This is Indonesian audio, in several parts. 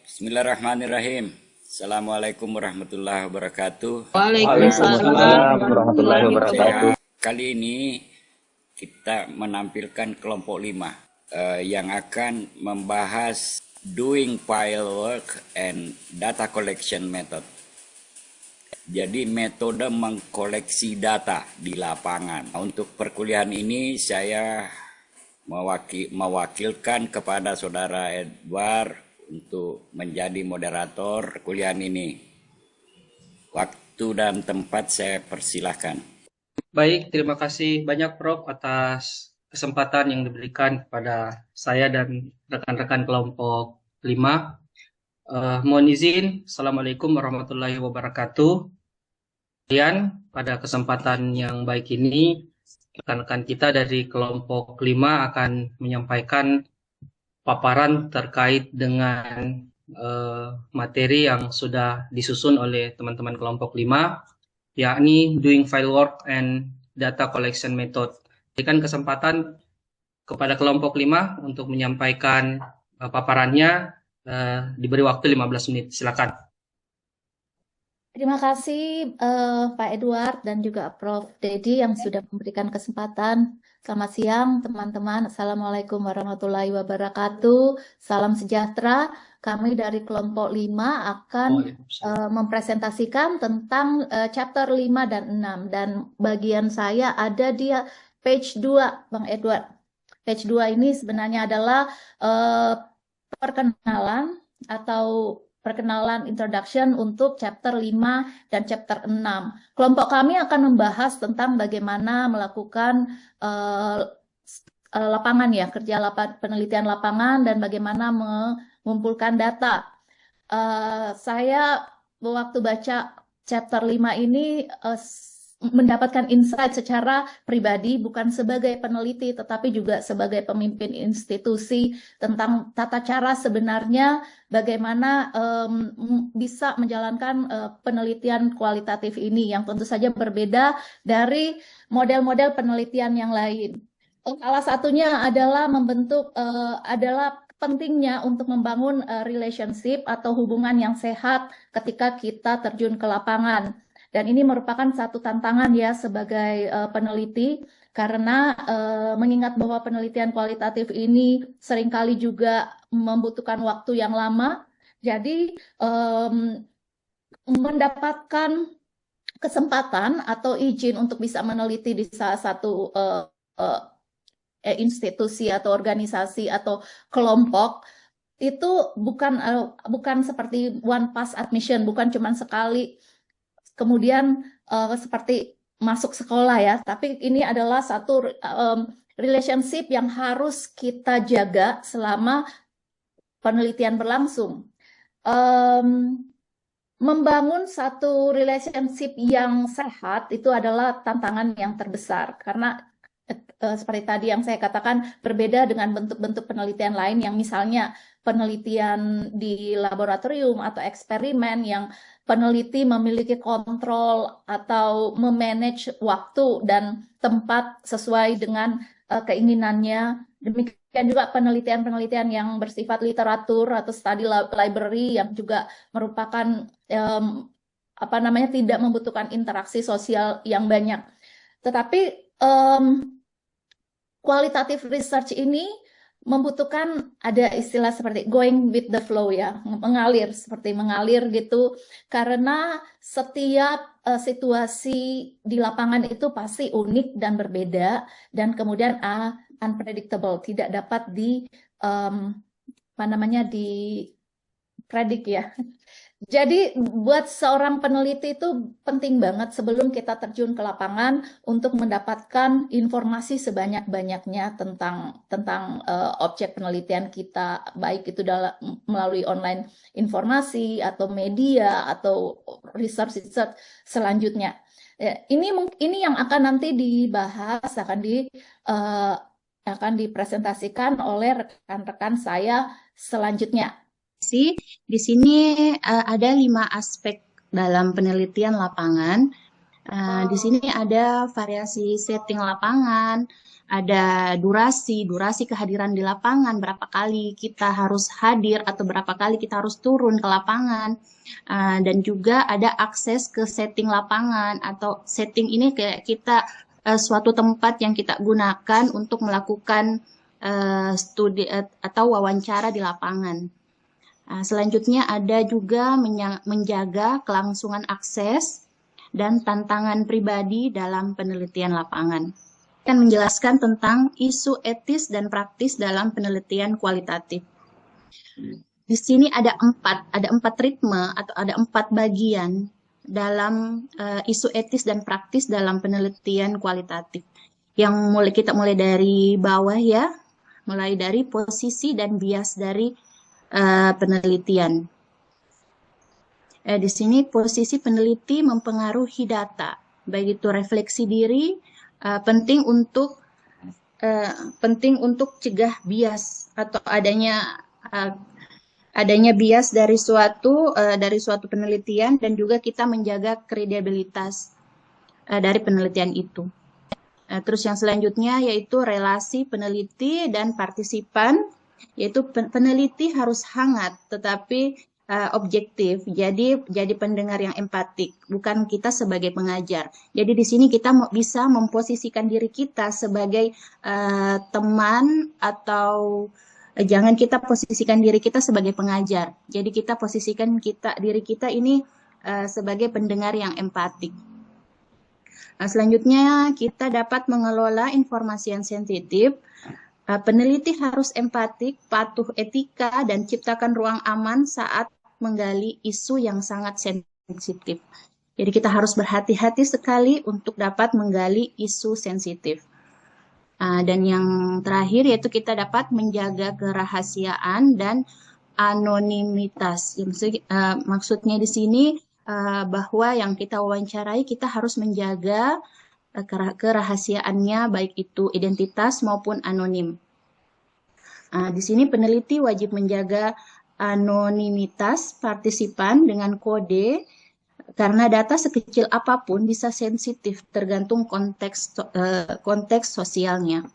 Bismillahirrahmanirrahim. Assalamualaikum warahmatullahi wabarakatuh. Waalaikumsalam Waalaikumsalam warahmatullahi warahmatullahi wabarakatuh. wabarakatuh. Kali ini kita menampilkan kelompok 5 yang akan membahas doing file work and data collection method. Jadi metode mengkoleksi data di lapangan. Untuk perkuliahan ini saya mewakilkan kepada saudara Edward untuk menjadi moderator perkuliahan ini. Waktu dan tempat saya persilahkan. Baik, terima kasih banyak Prof atas kesempatan yang diberikan kepada saya dan rekan-rekan kelompok 5. Mohon izin, Assalamualaikum warahmatullahi wabarakatuh. Kemudian pada kesempatan yang baik ini, rekan-rekan kita dari kelompok 5 akan menyampaikan paparan terkait dengan materi yang sudah disusun oleh teman-teman kelompok 5, yakni doing file work and data collection method. Berikan kesempatan kepada kelompok 5 untuk menyampaikan paparannya, diberi waktu 15 menit. Silakan. Terima kasih Pak Edward dan juga Prof. Dedi yang sudah memberikan kesempatan. Selamat siang teman-teman. Assalamualaikum warahmatullahi wabarakatuh. Salam sejahtera. Kami dari kelompok 5 akan mempresentasikan tentang chapter 5 dan 6. Dan bagian saya ada di page 2, Bang Edward. Page 2 ini sebenarnya adalah perkenalan introduction untuk chapter 5 dan chapter 6. Kelompok kami akan membahas tentang bagaimana melakukan lapangan ya, penelitian lapangan dan bagaimana mengumpulkan data. Saya waktu baca chapter 5 ini mendapatkan insight secara pribadi, bukan sebagai peneliti tetapi juga sebagai pemimpin institusi, tentang tata cara sebenarnya bagaimana bisa menjalankan penelitian kualitatif ini yang tentu saja berbeda dari model-model penelitian yang lain. Salah satunya adalah pentingnya untuk membangun relationship atau hubungan yang sehat ketika kita terjun ke lapangan. Dan ini merupakan satu tantangan ya sebagai peneliti, karena mengingat bahwa penelitian kualitatif ini seringkali juga membutuhkan waktu yang lama. Jadi mendapatkan kesempatan atau izin untuk bisa meneliti di salah satu institusi atau organisasi atau kelompok itu bukan seperti one pass admission, bukan cuma sekali kemudian seperti masuk sekolah ya, tapi ini adalah satu relationship yang harus kita jaga selama penelitian berlangsung. Membangun satu relationship yang sehat itu adalah tantangan yang terbesar, karena seperti tadi yang saya katakan berbeda dengan bentuk-bentuk penelitian lain yang misalnya penelitian di laboratorium atau eksperimen yang peneliti memiliki kontrol atau memanage waktu dan tempat sesuai dengan keinginannya. Demikian juga penelitian-penelitian yang bersifat literatur atau study library yang juga merupakan tidak membutuhkan interaksi sosial yang banyak. Tetapi qualitative research ini membutuhkan ada istilah seperti going with the flow ya, seperti mengalir gitu, karena setiap situasi di lapangan itu pasti unik dan berbeda, dan kemudian unpredictable, tidak dapat dipredik ya. Jadi buat seorang peneliti itu penting banget sebelum kita terjun ke lapangan untuk mendapatkan informasi sebanyak-banyaknya tentang objek penelitian kita, baik itu melalui online informasi atau media atau research selanjutnya. Ini yang akan nanti dibahas, akan dipresentasikan oleh rekan-rekan saya selanjutnya. Di sini ada 5 aspek dalam penelitian lapangan. Di sini ada variasi setting lapangan, ada durasi kehadiran di lapangan, berapa kali kita harus hadir atau berapa kali kita harus turun ke lapangan. Dan juga ada akses ke setting lapangan, atau setting ini kayak kita suatu tempat yang kita gunakan untuk melakukan studi atau wawancara di lapangan. Selanjutnya ada juga menjaga kelangsungan akses dan tantangan pribadi dalam penelitian lapangan. Akan menjelaskan tentang isu etis dan praktis dalam penelitian kualitatif. Di sini ada empat ritme atau ada 4 bagian dalam isu etis dan praktis dalam penelitian kualitatif. Yang kita mulai dari bawah ya, mulai dari posisi dan bias dari penelitian. Di sini posisi peneliti mempengaruhi data, baik itu refleksi diri, penting untuk cegah bias atau adanya bias dari suatu penelitian, dan juga kita menjaga kredibilitas dari penelitian itu. Terus yang selanjutnya yaitu relasi peneliti dan partisipan, yaitu peneliti harus hangat tetapi objektif, jadi pendengar yang empatik, bukan kita sebagai pengajar. Jadi di sini kita bisa memposisikan diri kita sebagai teman, atau jangan kita posisikan diri kita sebagai pengajar. Jadi kita posisikan diri kita ini sebagai pendengar yang empatik. Selanjutnya kita dapat mengelola informasi yang sensitif. Peneliti harus empatik, patuh etika, dan ciptakan ruang aman saat menggali isu yang sangat sensitif. Jadi kita harus berhati-hati sekali untuk dapat menggali isu sensitif. Dan yang terakhir yaitu kita dapat menjaga kerahasiaan dan anonimitas. Maksudnya di sini bahwa yang kita wawancarai kita harus menjaga kerahasiaannya, baik itu identitas maupun anonim. Di sini peneliti wajib menjaga anonimitas partisipan dengan kode, karena data sekecil apapun bisa sensitif tergantung konteks sosialnya.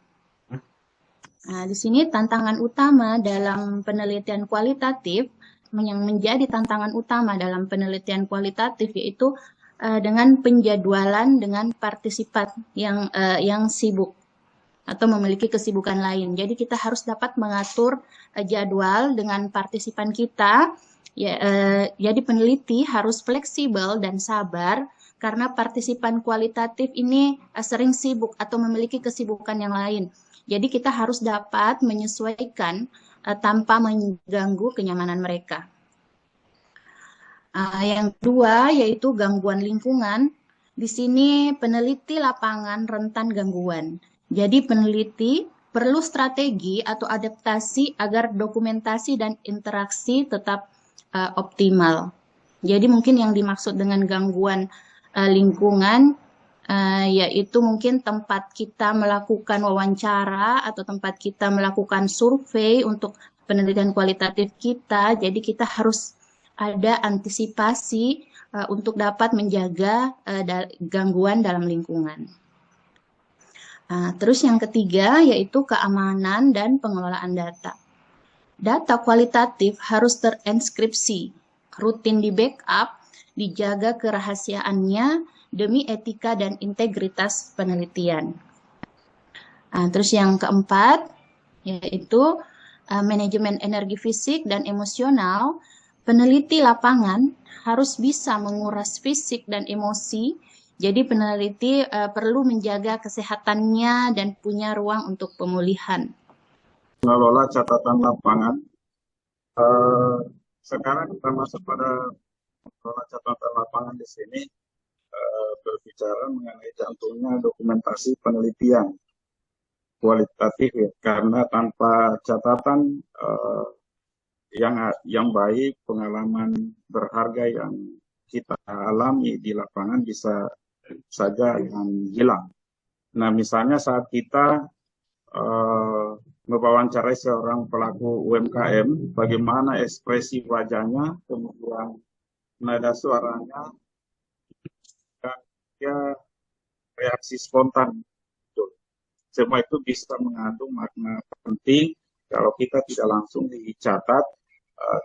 Di sini tantangan utama dalam penelitian kualitatif, yang menjadi tantangan utama dalam penelitian kualitatif yaitu dengan penjadwalan dengan partisipan yang sibuk atau memiliki kesibukan lain. Jadi kita harus dapat mengatur jadwal dengan partisipan kita. Jadi peneliti harus fleksibel dan sabar, karena partisipan kualitatif ini sering sibuk atau memiliki kesibukan yang lain. Jadi kita harus dapat menyesuaikan tanpa mengganggu kenyamanan mereka. Yang kedua yaitu gangguan lingkungan. Di sini peneliti lapangan rentan gangguan. Jadi peneliti perlu strategi atau adaptasi agar dokumentasi dan interaksi tetap optimal. Jadi mungkin yang dimaksud dengan gangguan lingkungan yaitu mungkin tempat kita melakukan wawancara atau tempat kita melakukan survei untuk penelitian kualitatif kita. Jadi kita harus ada antisipasi untuk dapat menjaga gangguan dalam lingkungan. Terus yang ketiga yaitu keamanan dan pengelolaan data. Data kualitatif harus terenskripsi, rutin di backup, dijaga kerahasiaannya demi etika dan integritas penelitian. Terus yang keempat yaitu manajemen energi fisik dan emosional. Peneliti lapangan harus bisa menguras fisik dan emosi. Jadi peneliti perlu menjaga kesehatannya dan punya ruang untuk pemulihan. Mengelola catatan lapangan. Sekarang kita masuk pada mengelola catatan lapangan di sini, berbicara mengenai cantumnya dokumentasi penelitian kualitatif ya. Karena tanpa catatan yang baik, pengalaman berharga yang kita alami di lapangan bisa saja yang hilang. Nah, misalnya saat kita mewawancarai seorang pelaku UMKM, bagaimana ekspresi wajahnya, kemudian nada suaranya, dan dia reaksi spontan. semua itu bisa mengandung makna penting. Kalau kita tidak langsung dicatat,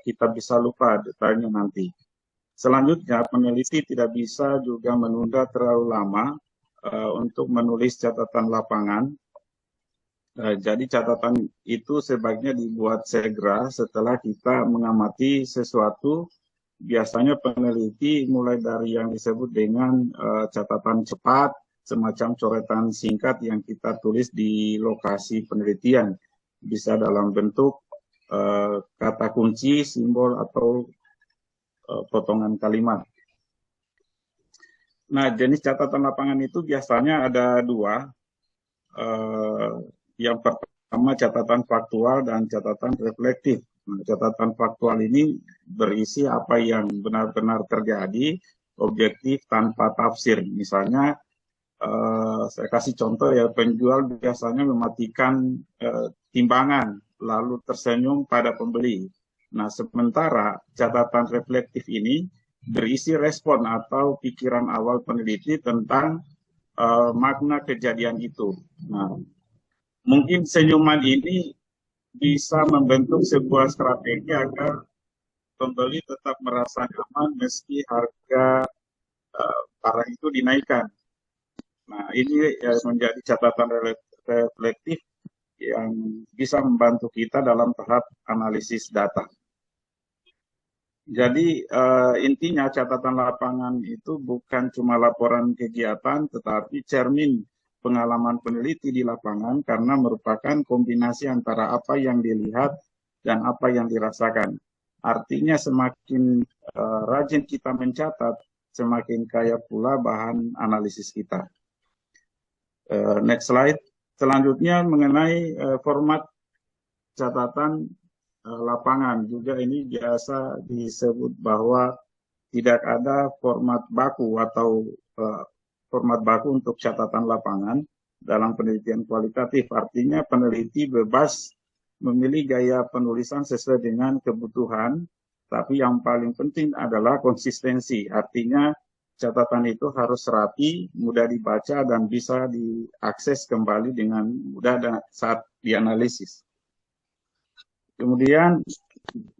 kita bisa lupa detailnya nanti. Selanjutnya, peneliti tidak bisa juga menunda terlalu lama untuk menulis catatan lapangan. Jadi catatan itu sebaiknya dibuat segera setelah kita mengamati sesuatu. Biasanya peneliti mulai dari yang disebut dengan catatan cepat, semacam coretan singkat yang kita tulis di lokasi penelitian. Bisa dalam bentuk kata kunci, simbol, atau potongan kalimat. Nah, jenis catatan lapangan itu biasanya ada dua. Yang pertama catatan faktual dan catatan reflektif. Nah, catatan faktual ini berisi apa yang benar-benar terjadi, objektif tanpa tafsir. Misalnya, saya kasih contoh ya, penjual biasanya mematikan timbangan lalu tersenyum pada pembeli. Nah, sementara catatan reflektif ini berisi respon atau pikiran awal peneliti tentang makna kejadian itu. Nah, mungkin senyuman ini bisa membentuk sebuah strategi agar pembeli tetap merasa nyaman meski harga barang itu dinaikkan. Nah, ini menjadi catatan reflektif yang bisa membantu kita dalam tahap analisis data. Jadi intinya catatan lapangan itu bukan cuma laporan kegiatan, tetapi cermin pengalaman peneliti di lapangan karena merupakan kombinasi antara apa yang dilihat dan apa yang dirasakan. Artinya semakin rajin kita mencatat, semakin kaya pula bahan analisis kita. Next slide. Selanjutnya mengenai format catatan lapangan. Juga ini biasa disebut bahwa tidak ada format baku atau format baku untuk catatan lapangan dalam penelitian kualitatif. Artinya peneliti bebas memilih gaya penulisan sesuai dengan kebutuhan, tapi yang paling penting adalah konsistensi. Artinya catatan itu harus rapi, mudah dibaca, dan bisa diakses kembali dengan mudah saat dianalisis. Kemudian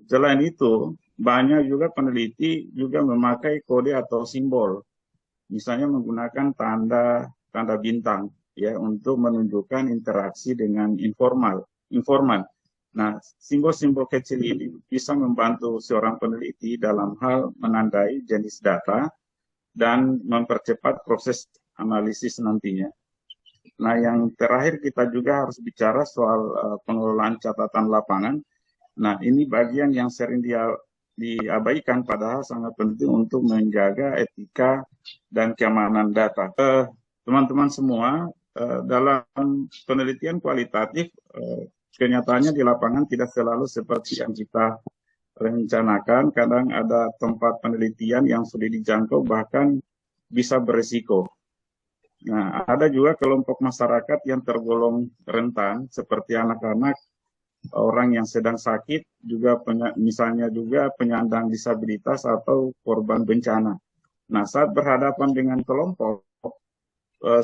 selain itu, banyak juga peneliti juga memakai kode atau simbol. Misalnya menggunakan tanda bintang ya untuk menunjukkan interaksi dengan informan. Nah, simbol-simbol kecil ini bisa membantu seorang peneliti dalam hal menandai jenis data dan mempercepat proses analisis nantinya. Nah, yang terakhir kita juga harus bicara soal pengelolaan catatan lapangan. Nah, ini bagian yang sering diabaikan, padahal sangat penting untuk menjaga etika dan keamanan data. Teman-teman semua, dalam penelitian kualitatif, kenyataannya di lapangan tidak selalu seperti yang kita rencanakan. Kadang ada tempat penelitian yang sulit dijangkau, bahkan bisa berisiko. Nah, ada juga kelompok masyarakat yang tergolong rentan, seperti anak-anak, orang yang sedang sakit, juga misalnya juga penyandang disabilitas atau korban bencana. Nah, saat berhadapan dengan kelompok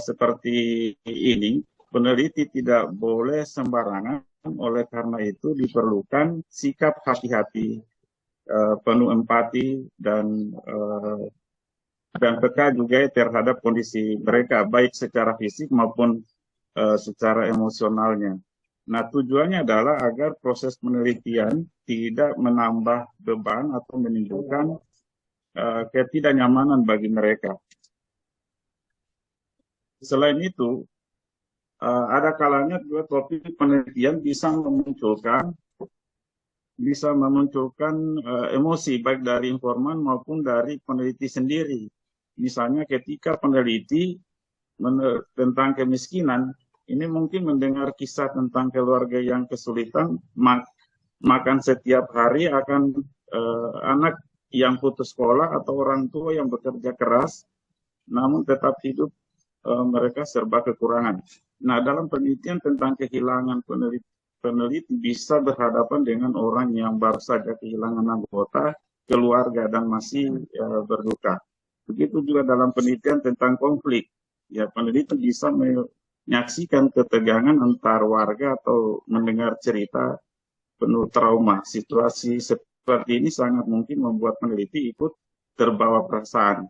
seperti ini, peneliti tidak boleh sembarangan. Oleh karena itu diperlukan sikap hati-hati, penuh empati, dan peka juga terhadap kondisi mereka, baik secara fisik maupun secara emosionalnya. Nah, tujuannya adalah agar proses penelitian tidak menambah beban atau menimbulkan ketidaknyamanan bagi mereka. Selain itu, ada kalanya juga topik penelitian bisa memunculkan emosi baik dari informan maupun dari peneliti sendiri. Misalnya ketika peneliti tentang kemiskinan, ini mungkin mendengar kisah tentang keluarga yang kesulitan, makan setiap hari akan anak yang putus sekolah atau orang tua yang bekerja keras, namun tetap hidup mereka serba kekurangan. Nah, dalam penelitian tentang kehilangan, peneliti bisa berhadapan dengan orang yang baru saja kehilangan anggota keluarga dan masih berduka. Begitu juga dalam penelitian tentang konflik. Ya, peneliti bisa menyaksikan ketegangan antar warga atau mendengar cerita penuh trauma. Situasi seperti ini sangat mungkin membuat peneliti ikut terbawa perasaan.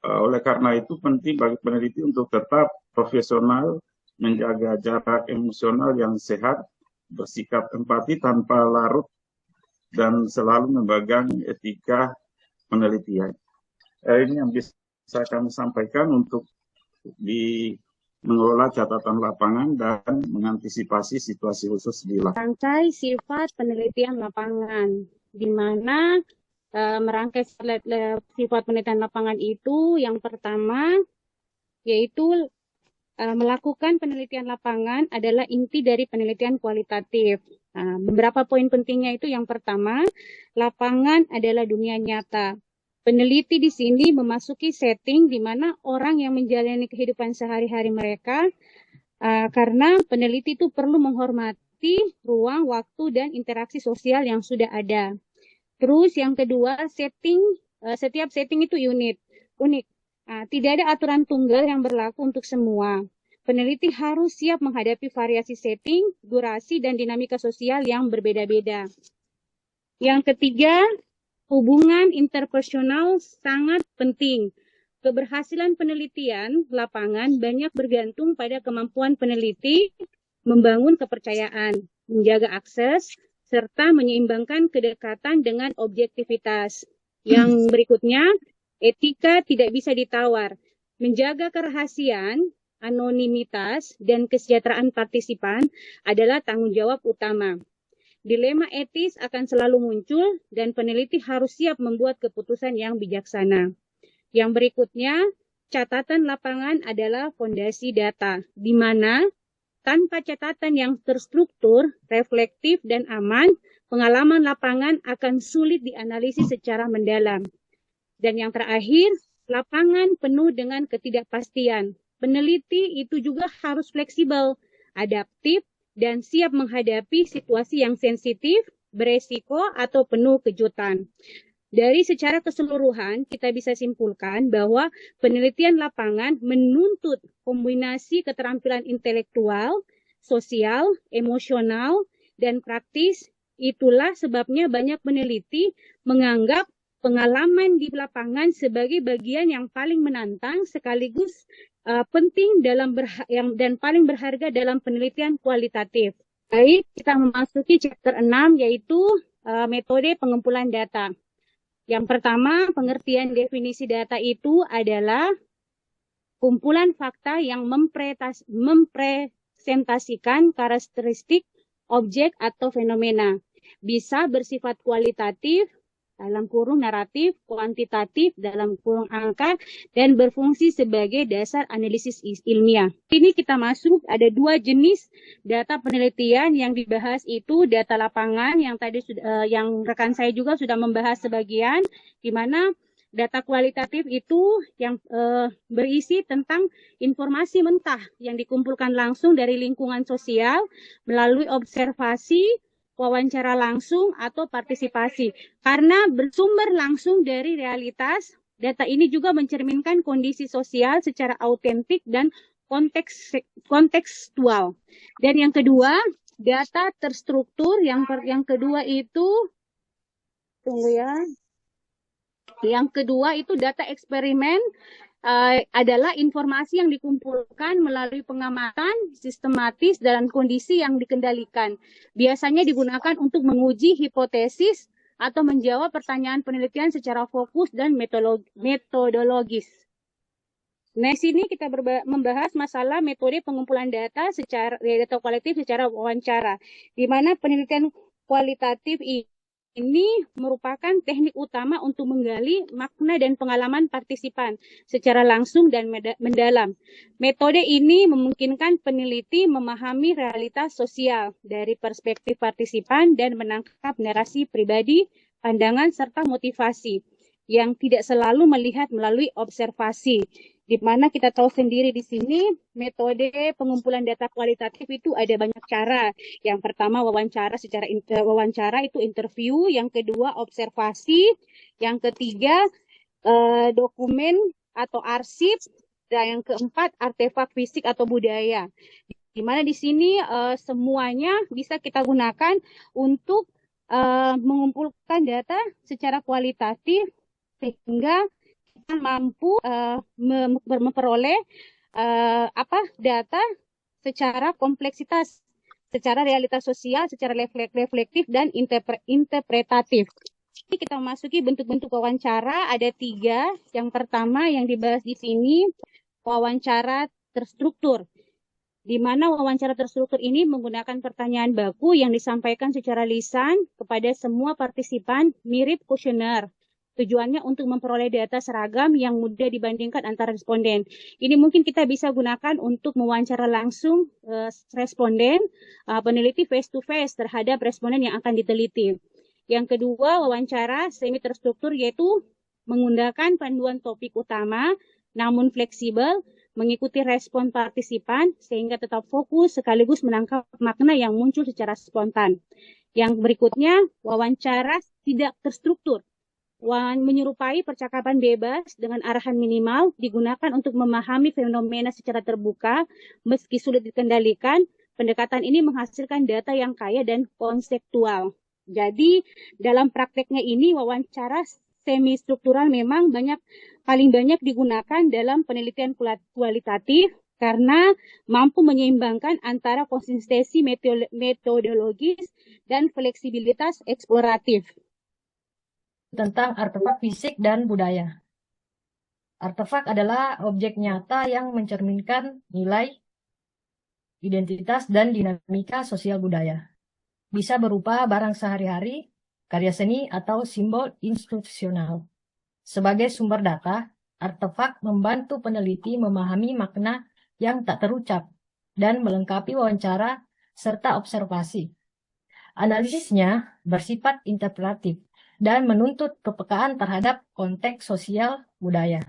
Oleh karena itu penting bagi peneliti untuk tetap profesional, menjaga jarak emosional yang sehat, bersikap empati tanpa larut, dan selalu memegang etika penelitian. Ini yang bisa kami sampaikan untuk mengelola catatan lapangan dan mengantisipasi situasi khusus di lapangan. Rangkai sifat penelitian lapangan, di mana merangkai sifat penelitian lapangan itu yang pertama yaitu melakukan penelitian lapangan adalah inti dari penelitian kualitatif. Beberapa poin pentingnya itu yang pertama, lapangan adalah dunia nyata. Peneliti di sini memasuki setting di mana orang yang menjalani kehidupan sehari-hari mereka, karena peneliti itu perlu menghormati ruang, waktu, dan interaksi sosial yang sudah ada. Terus yang kedua, setiap setting itu unik. Tidak ada aturan tunggal yang berlaku untuk semua. Peneliti harus siap menghadapi variasi setting, durasi, dan dinamika sosial yang berbeda-beda. Yang ketiga, hubungan interpersonal sangat penting. Keberhasilan penelitian lapangan banyak bergantung pada kemampuan peneliti membangun kepercayaan, menjaga akses, serta menyeimbangkan kedekatan dengan objektivitas. Yang berikutnya, etika tidak bisa ditawar. Menjaga kerahasiaan, anonimitas, dan kesejahteraan partisipan adalah tanggung jawab utama. Dilema etis akan selalu muncul dan peneliti harus siap membuat keputusan yang bijaksana. Yang berikutnya, catatan lapangan adalah fondasi data, di mana tanpa catatan yang terstruktur, reflektif, dan aman, pengalaman lapangan akan sulit dianalisis secara mendalam. Dan yang terakhir, lapangan penuh dengan ketidakpastian. Peneliti itu juga harus fleksibel, adaptif, dan siap menghadapi situasi yang sensitif, beresiko, atau penuh kejutan. Dari secara keseluruhan, kita bisa simpulkan bahwa penelitian lapangan menuntut kombinasi keterampilan intelektual, sosial, emosional, dan praktis. Itulah sebabnya banyak peneliti menganggap pengalaman di lapangan sebagai bagian yang paling menantang sekaligus penting dan paling berharga dalam penelitian kualitatif. Baik, kita memasuki chapter 6 yaitu metode pengumpulan data. Yang pertama, pengertian definisi data itu adalah kumpulan fakta yang mempresentasikan karakteristik objek atau fenomena. Bisa bersifat kualitatif, dalam kurung naratif, kuantitatif, dalam kurung angka, dan berfungsi sebagai dasar analisis ilmiah. Ini kita masuk, ada dua jenis data penelitian yang dibahas itu data lapangan yang tadi yang rekan saya juga sudah membahas sebagian, di mana data kualitatif itu yang berisi tentang informasi mentah yang dikumpulkan langsung dari lingkungan sosial melalui observasi, wawancara langsung, atau partisipasi. Karena bersumber langsung dari realitas, data ini juga mencerminkan kondisi sosial secara autentik dan kontekstual. Dan yang kedua, data terstruktur. Yang kedua itu, Yang kedua itu data eksperimen. Adalah informasi yang dikumpulkan melalui pengamatan sistematis dalam kondisi yang dikendalikan. Biasanya digunakan untuk menguji hipotesis atau menjawab pertanyaan penelitian secara fokus dan metodologis. Nah, sini kita membahas masalah metode pengumpulan data kualitatif secara wawancara, di mana penelitian kualitatif ini merupakan teknik utama untuk menggali makna dan pengalaman partisipan secara langsung dan mendalam. Metode ini memungkinkan peneliti memahami realitas sosial dari perspektif partisipan dan menangkap narasi pribadi, pandangan, serta motivasi yang tidak selalu melihat melalui observasi. Di mana kita tahu sendiri di sini metode pengumpulan data kualitatif itu ada banyak cara. Yang pertama wawancara itu interview, yang kedua observasi, yang ketiga dokumen atau arsip, Dan yang keempat, artefak fisik atau budaya. Di mana di sini semuanya bisa kita gunakan untuk mengumpulkan data secara kualitatif sehingga kita mampu memperoleh data secara kompleksitas, secara realitas sosial, secara reflektif dan interpretatif. Ini kita memasuki bentuk-bentuk wawancara, ada 3. Yang pertama yang dibahas di sini, wawancara terstruktur. Di mana wawancara terstruktur ini menggunakan pertanyaan baku yang disampaikan secara lisan kepada semua partisipan mirip kuesioner. Tujuannya untuk memperoleh data seragam yang mudah dibandingkan antara responden. Ini mungkin kita bisa gunakan untuk mewawancara langsung responden, peneliti face to face terhadap responden yang akan diteliti. Yang kedua, wawancara semi terstruktur yaitu menggunakan panduan topik utama namun fleksibel, mengikuti respon partisipan sehingga tetap fokus sekaligus menangkap makna yang muncul secara spontan. Yang berikutnya, wawancara tidak terstruktur. Menyerupai percakapan bebas dengan arahan minimal digunakan untuk memahami fenomena secara terbuka meski sulit dikendalikan. Pendekatan ini menghasilkan data yang kaya dan konseptual. Jadi dalam prakteknya ini wawancara semi struktural memang paling banyak digunakan dalam penelitian kualitatif karena mampu menyeimbangkan antara konsistensi metodologis dan fleksibilitas eksploratif. Tentang artefak fisik dan budaya. Artefak adalah objek nyata yang mencerminkan nilai, identitas, dan dinamika sosial budaya. Bisa berupa barang sehari-hari, karya seni, atau simbol institusional. Sebagai sumber data, artefak membantu peneliti memahami makna yang tak terucap dan melengkapi wawancara serta observasi. Analisisnya bersifat interpretatif dan menuntut kepekaan terhadap konteks sosial budaya.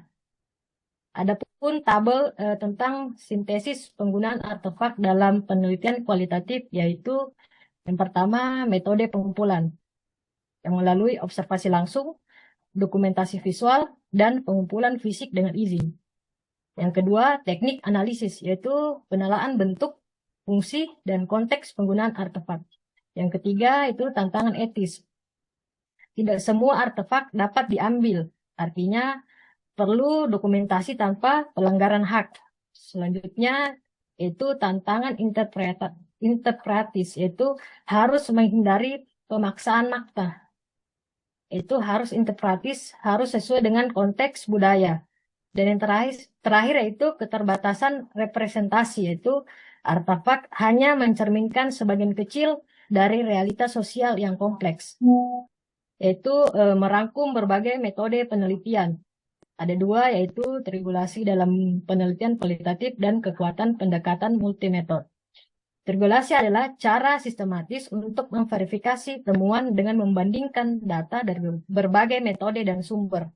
Adapun tabel tentang sintesis penggunaan artefak dalam penelitian kualitatif yaitu yang pertama metode pengumpulan yang melalui observasi langsung, dokumentasi visual, dan pengumpulan fisik dengan izin. Yang kedua, teknik analisis, yaitu penalaan bentuk, fungsi, dan konteks penggunaan artefak. Yang ketiga, itu tantangan etis. Tidak semua artefak dapat diambil, artinya perlu dokumentasi tanpa pelanggaran hak. Selanjutnya, itu tantangan interpretis, yaitu harus menghindari pemaksaan makna. Itu harus interpretis, harus sesuai dengan konteks budaya. Dan yang terakhir yaitu keterbatasan representasi, yaitu artefak hanya mencerminkan sebagian kecil dari realitas sosial yang kompleks. Yaitu merangkum berbagai metode penelitian. Ada 2, yaitu triangulasi dalam penelitian kualitatif dan kekuatan pendekatan multimetode. Triangulasi adalah cara sistematis untuk memverifikasi temuan dengan membandingkan data dari berbagai metode dan sumber.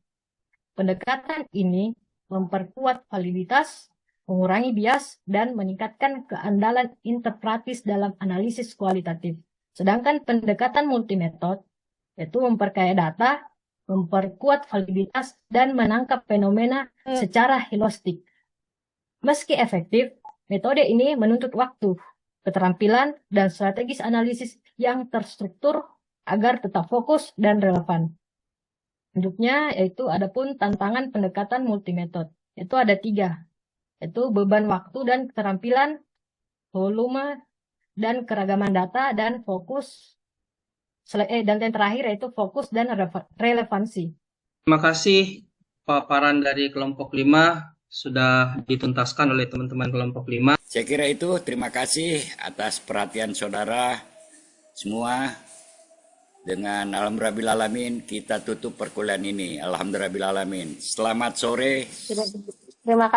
Pendekatan ini memperkuat validitas, mengurangi bias, dan meningkatkan keandalan interpretis dalam analisis kualitatif. Sedangkan pendekatan multimetode yaitu memperkaya data, memperkuat validitas, dan menangkap fenomena secara holistik. Meski efektif, metode ini menuntut waktu, keterampilan, dan strategis analisis yang terstruktur agar tetap fokus dan relevan. Selanjutnya yaitu adapun tantangan pendekatan multimetode. Itu ada 3, yaitu beban waktu dan keterampilan, volume dan keragaman data, dan fokus. Dan yang terakhir yaitu fokus dan relevansi. Terima kasih paparan dari kelompok 5 sudah dituntaskan oleh teman-teman kelompok 5. Saya kira itu, terima kasih atas perhatian saudara semua. Dengan alhamdulillahirrahmanirrahim kita tutup perkuliahan ini. Alhamdulillahirrahmanirrahim. Selamat sore. Terima kasih.